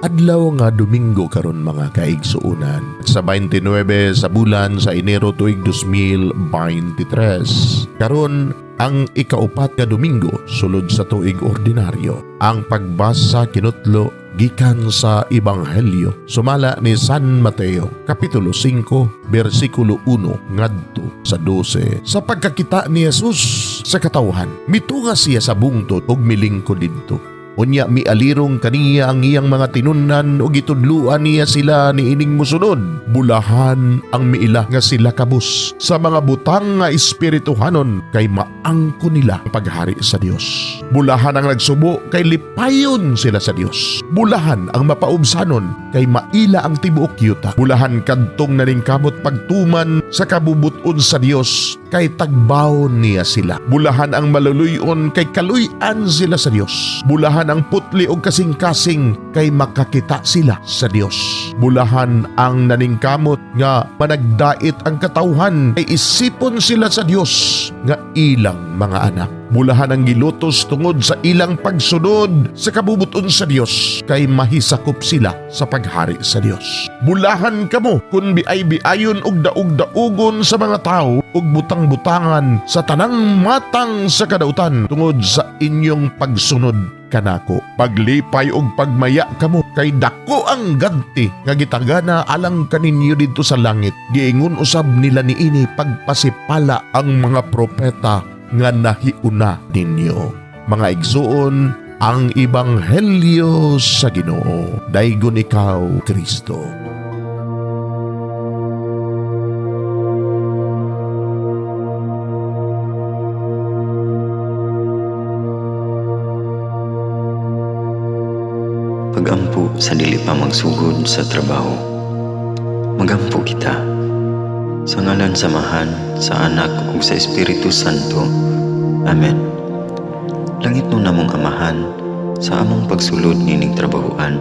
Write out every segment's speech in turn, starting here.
Adlaw nga Domingo karon mga kaigsuunan. Sa 29 sa bulan sa Enero tuig 2023. Karon ang ikaupat nga Domingo sulod sa tuig ordinaryo. Ang pagbasa kinutlo gikan sa Ebanghelyo sumala ni San Mateo kapitulo 5 bersikulo 1 ngadto sa 12. Sa pagkakita ni Jesus sa katawhan, mitunga siya sa bungtod ug milingkod didto. Unya mialirong kaniya ang iyang mga tinunan ug gitudluan niya sila ni ining mosunod. Bulahan ang miila nga sila kabus sa mga butang nga espirituhanon kay maangko nila ang paghari sa Dios. Bulahan ang nagsubo kay lipayon sila sa Dios. Bulahan ang mapaubsanon kay maila ang tibuok yuta. Bulahan kadtong naningkamot pagtuman sa kabubuton sa Dios kay tagbawon niya sila. Bulahan ang maluluyon kay kaluy-an sila sa Dios. Bulahan ang putli o kasing-kasing kay makakita sila sa Dios. Bulahan ang naningkamot nga managdait ang katawhan kay isipon sila sa Dios nga ilang mga anak. Bulahan ang gilutos tungod sa ilang pagsunod sa kabubuton sa Dios kay mahisakop sila sa paghari sa Dios. Bulahan kamo kung biay-biayon og daog-daogon sa mga tao ug butang-butangan sa tanang matang sa kadautan tungod sa inyong pagsunod kanako. Paglipay og pagmaya kamo kay dako ang ganti nga gitagana alang kaninyo didto sa langit. Giingon usab nila niini pagpasipala ang mga propeta nga nahiuna ninyo. Mga igsuon, ang Ebanghelyo sa Ginoo. Daygon ikaw, Kristo. Pagampo sa dili pa magsugod sa trabaho. Magampo kita sa ngalan samahan sa Anak ug sa Espiritu Santo. Amen. Langit mo namong Amahan, sa among pagsulod nining trabahuan,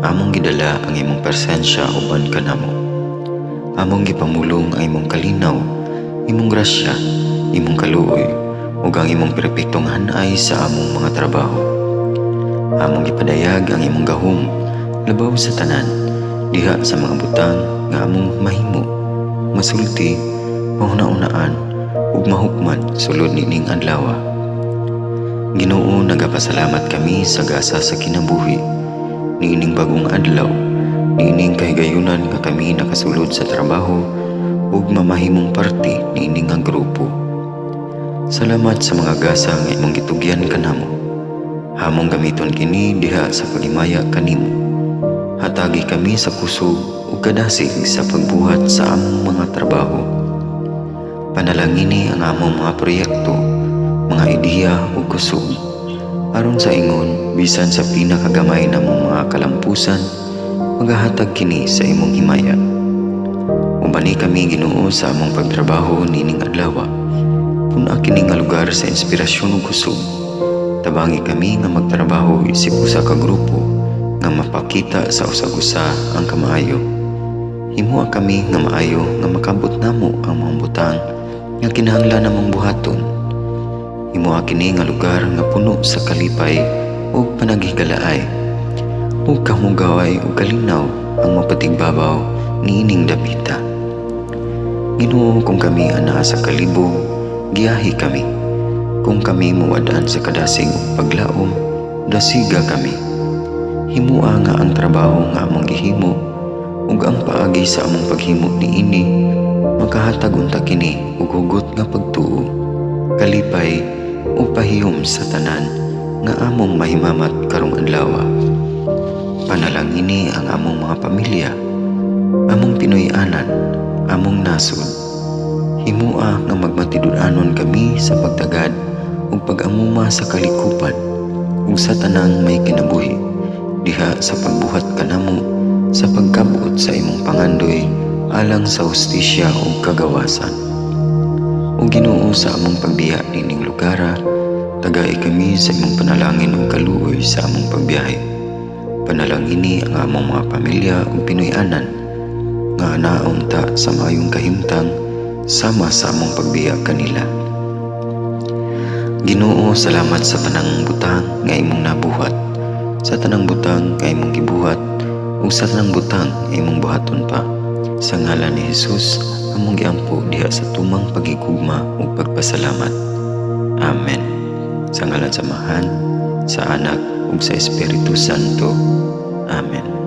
among gidala ang imong presensya uban kanamo. Among gipamulong ang imong kalinaw, imong grasya, imong kaluoy, ug ang imong perpektong hanay sa among mga trabaho. Among gipadayag ang imong gahom labaw sa tanan diha sa mga butang nga among mahimo, masulti, mahuna-unaan ug mahukman sulod nining adlaw. Ginoo, nagapasalamat kami sa gasa sa kinabuhi niining bagong adlaw, niining kahigayunan nga kami nakasulod sa trabaho ug mamahimong parte niining nga grupo. Salamat sa mga gasa nga imong gitugyan kanamo. Hamong gamiton kini diha sa pagimaya kanimo. Hatagi kami sa kusog ug kadasig sa pagbuhat sa among mga trabaho. Panalangini ang among mga proyekto, mga ideya ug kusog. Aron sa ingon, bisan sa pinakagamay namong mga kalampusan, magahatag kini sa imong himaya. Ubani kami, Ginoo, sa among pagtrabaho nining adlaw. Puna kini nga lugar sa inspirasyon ug kusog. Tabangi kami nga magtrabaho isip usa ka grupo nga mapakita sa usag-usa ang kamaayo. Himuha kami nga maayo nga makabot namo ang mga butang nga kinahanglan namong buhaton. Himuha kini nga lugar nga puno sa kalipay ug panagigalaay. Ug kamugaway ug kalinaw ang mapatigbabaw niining dapita. Ginoo, kung kami anaa sa kalibog, giyahi kami. Kung kami muwadaan sa kadasig ug paglaom, dasiga kami. Himua nga ang trabaho nga among gihimo ug ang paagi sa among paghimo niini makahatag unta kini ug hugot nga pagtuo, kalipay ug pahiyom sa tanan nga among mahimamat karong adlaw. Panalangini ang among mga pamilya, among Pinoy-anan, among nasod. Himua nga magmatidud-anon kami sa pagtagad ug pag-amuma sa kalikupan ug sa tanang may kinabuhi diha sa pagbuhat kanamo sa pagkabot sa imong pangandoy alang sa hustisya ug kagawasan. O Ginoo, sa among pagbiya nining lugara, tagay kami sa imong panalangin ug kaluoy sa among pagbiyahe. Panalangini ang among mga pamilya ug Pinoy-anan nga anaon ta sa maayong kahimtang sama sa among pagbiya kanila. Ginoo, salamat sa tanang butang nga imong nabuhat sa tanang butang kay imong gibuhat ug sa tanang butang imong buhaton pa. Sa ngalan ni Jesus among giampo diha sa tumang pagigugma ug pagpasalamat. Amen. Sa ngalan sa Amahan, sa Anak ug sa Espiritu Santo. Amen.